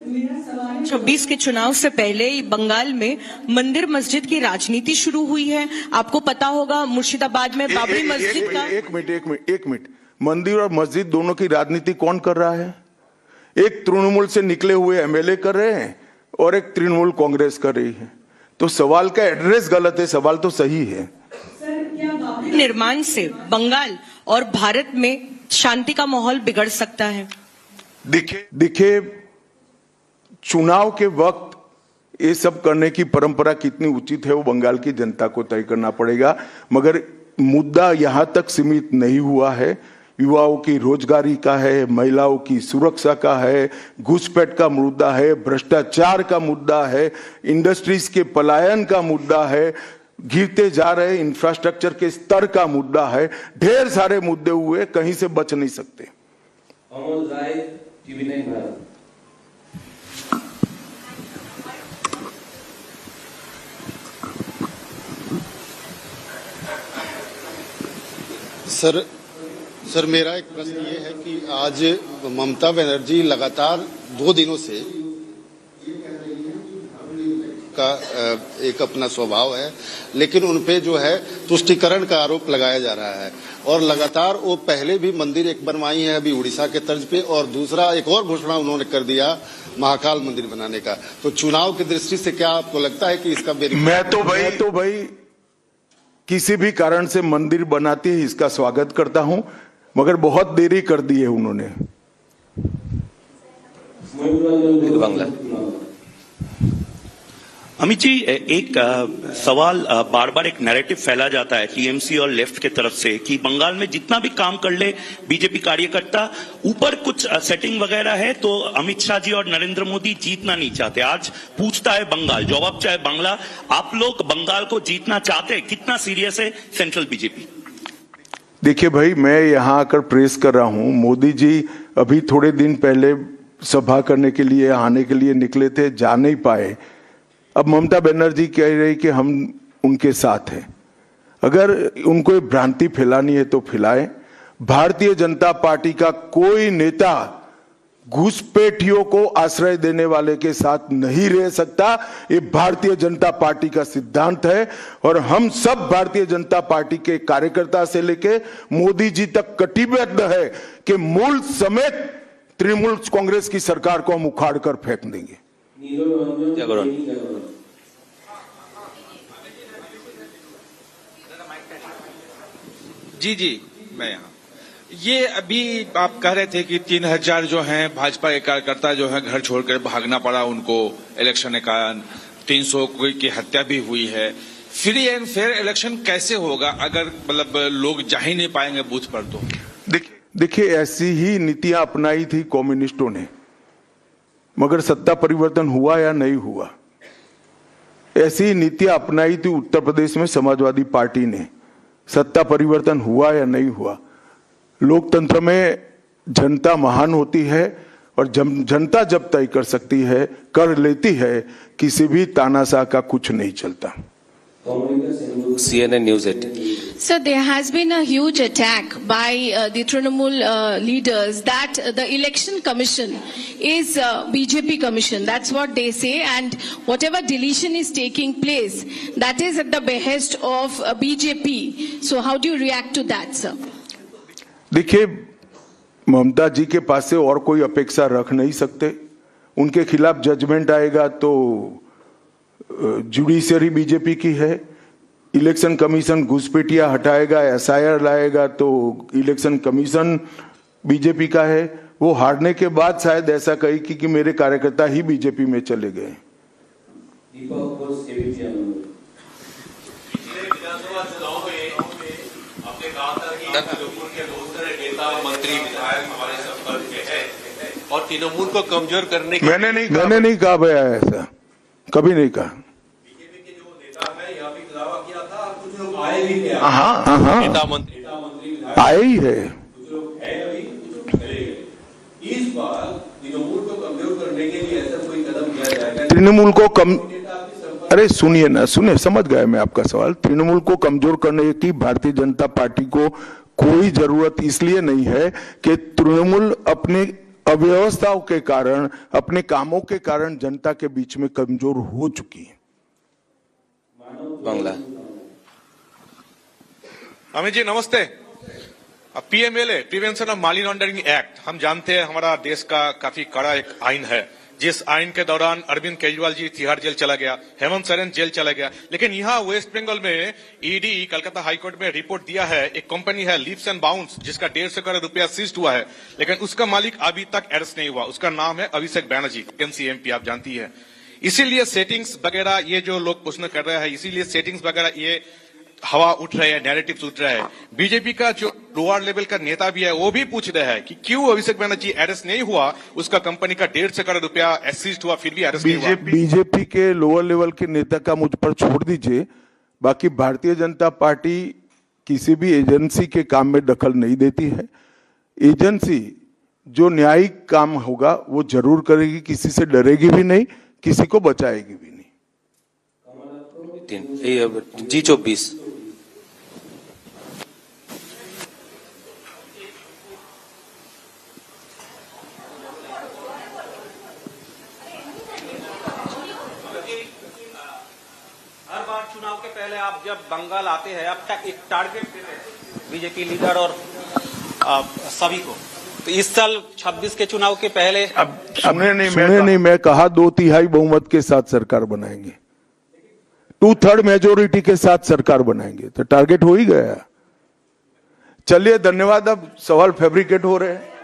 26 के चुनाव से पहले बंगाल में मंदिर मस्जिद की राजनीति शुरू हुई है। आपको पता होगा मुर्शिदाबाद में बाबरी मस्जिद का एक मिनट मंदिर और मस्जिद दोनों की राजनीति कौन कर रहा है? एक तृणमूल से निकले हुए एमएलए कर रहे हैं और एक तृणमूल कांग्रेस कर रही है। तो सवाल का एड्रेस गलत है, सवाल तो सही है। निर्माण से बंगाल और भारत में शांति का माहौल बिगड़ सकता है। देखिए चुनाव के वक्त ये सब करने की परंपरा कितनी उचित है वो बंगाल की जनता को तय करना पड़ेगा, मगर मुद्दा यहां तक सीमित नहीं हुआ है। युवाओं की रोजगारी का है, महिलाओं की सुरक्षा का है, घुसपैठ का मुद्दा है, भ्रष्टाचार का मुद्दा है, इंडस्ट्रीज के पलायन का मुद्दा है, गिरते जा रहे इंफ्रास्ट्रक्चर के स्तर का मुद्दा है। ढेर सारे मुद्दे हुए, कहीं से बच नहीं सकते। सर मेरा एक प्रश्न ये है कि आज ममता बनर्जी लगातार 2 दिनों से का एक अपना स्वभाव है, लेकिन उनपे जो है तुष्टीकरण का आरोप लगाया जा रहा है और लगातार वो पहले भी मंदिर एक बनवाई है अभी उड़ीसा के तर्ज पे, और दूसरा एक और घोषणा उन्होंने कर दिया महाकाल मंदिर बनाने का। तो चुनाव की दृष्टि से क्या आपको लगता है कि इसका मैं तो भाई किसी भी कारण से मंदिर बनाती है इसका स्वागत करता हूं, मगर बहुत देरी कर दी है उन्होंने। अमित जी, एक सवाल बार बार एक नैरेटिव फैला जाता है टीएमसी और लेफ्ट के तरफ से कि बंगाल में जितना भी काम कर ले बीजेपी कार्यकर्ता, ऊपर कुछ सेटिंग वगैरह है तो अमित शाह जी और नरेंद्र मोदी जीतना नहीं चाहते। आज पूछता है बंगाल, जवाब चाहे बांग्ला, आप लोग बंगाल को जीतना चाहते हैं? कितना सीरियस है सेंट्रल बीजेपी? देखिए भाई, मैं यहां आकर प्रेस कर रहा हूं। मोदी जी अभी थोड़े दिन पहले सभा करने के लिए आने के लिए निकले थे, जा नहीं पाए। अब ममता बनर्जी कह रही कि हम उनके साथ हैं। अगर उनको भ्रांति फैलानी है तो फैलाएं। भारतीय जनता पार्टी का कोई नेता घुसपैठियों को आश्रय देने वाले के साथ नहीं रह सकता। ये भारतीय जनता पार्टी का सिद्धांत है और हम सब भारतीय जनता पार्टी के कार्यकर्ता से लेके मोदी जी तक कटिबद्ध है कि मूल समेत तृणमूल कांग्रेस की सरकार को हम उखाड़ कर फेंक देंगे। जी मैं यहाँ, ये अभी आप कह रहे थे कि 3000 जो हैं भाजपा के कार्यकर्ता जो हैं घर छोड़कर भागना पड़ा उनको इलेक्शन के कारण, 300 की हत्या भी हुई है। फ्री एंड फेयर इलेक्शन कैसे होगा अगर मतलब लोग जा ही नहीं पाएंगे बूथ पर? तो देखिए ऐसी ही नीतियां अपनाई थी कम्युनिस्टों ने, मगर सत्ता परिवर्तन हुआ या नहीं हुआ? ऐसी नीतियां अपनाई थी उत्तर प्रदेश में समाजवादी पार्टी ने, सत्ता परिवर्तन हुआ या नहीं हुआ? लोकतंत्र में जनता महान होती है और जनता जब तय कर सकती है, कर लेती है, किसी भी तानाशाह का कुछ नहीं चलता। CNN News 18. So there has been a huge attack by the Trinamool leaders that the election commission is BJP commission. That's what they say, and whatever deletion is taking place, that is at the behest of BJP. So how do you react to that, sir? देखिए, ममता जी के पास से और कोई अपेक्षा रख नहीं सकते। उनके खिलाफ जजमेंट आएगा तो जुडिशरी बीजेपी की है, इलेक्शन कमीशन घुसपैठिया हटाएगा, एसआईआर लाएगा तो इलेक्शन कमीशन बीजेपी का है। वो हारने के बाद शायद ऐसा कही कि मेरे कार्यकर्ता ही बीजेपी में चले गए। मंत्री विधायक हमारे संपर्क में है और तृणमूल को कमजोर करने के मैंने नहीं कहा भैया, ऐसा कभी नहीं कहा। बीजेपी के जो नेता है यहाँ भी दावा किया था, कुछ लोग आए भी थे। हाँ नेता मंत्री आए ही है। कुछ लोग है अभी, कुछ लोग चले गए। इस बार तृणमूल को कमजोर करने के लिए ऐसा कोई कदम लिया जाएगा? तृणमूल को अरे सुनिए ना, समझ गए मैं आपका सवाल। तृणमूल को कमजोर करने की भारतीय जनता पार्टी को कोई जरूरत इसलिए नहीं है कि तृणमूल अपने अव्यवस्थाओं के कारण, अपने कामों के कारण जनता के बीच में कमजोर हो चुकी है। बांग्ला। अमित जी नमस्ते। PMLA prevention of money laundering act हम जानते हैं हमारा देश का काफी कड़ा एक आइन है, जिस आइन के दौरान अरविंद केजरीवाल जी तिहाड़ जेल चला गया, हेमंत सोरेन जेल चला गया। लेकिन यहाँ वेस्ट बंगाल में ईडी कलकत्ता हाईकोर्ट में रिपोर्ट दिया है, एक कंपनी है लीप्स एंड बाउंस जिसका 150 करोड़ रुपया सीज्ड हुआ है, लेकिन उसका मालिक अभी तक अरेस्ट नहीं हुआ। उसका नाम है अभिषेक बैनर्जी, एमसी आप जानती है। इसीलिए सेटिंग्स वगैरह ये जो लोग प्रश्न कर रहे हैं, इसीलिए सेटिंग्स वगैरह ये हवा उठ रहे हैं, नैरेटिव्स उठ रहे हैं। बीजेपी का जो लोअर लेवल का नेता भी है वो भी पूछ रहे हैं कि क्यों अभिषेक बैनर्जी अरेस्ट नहीं हुआ, उसका कंपनी का 150 करोड़ रुपया सीज्ड हुआ फिर भी अरेस्ट नहीं हुआ। बीजेपी के लोअर लेवल के नेता का मुझ पर छोड़ दीजिए, बाकी भारतीय जनता पार्टी किसी भी एजेंसी के काम में दखल नहीं देती है। एजेंसी जो न्यायिक काम होगा वो जरूर करेगी, किसी से डरेगी भी नहीं, किसी को बचाएगी भी नहीं। G24। हर बार चुनाव के पहले आप जब बंगाल आते हैं, अब तक एक टारगेट देते हैं बीजेपी लीडर और सभी को, तो इस साल 26 के चुनाव के पहले अब सुने नहीं, मैं कहा 2/3 बहुमत के साथ सरकार बनाएंगे, 2/3 मेजोरिटी के साथ सरकार बनाएंगे, तो टारगेट हो ही गया। चलिए धन्यवाद। अब सवाल फैब्रिकेट हो रहे हैं।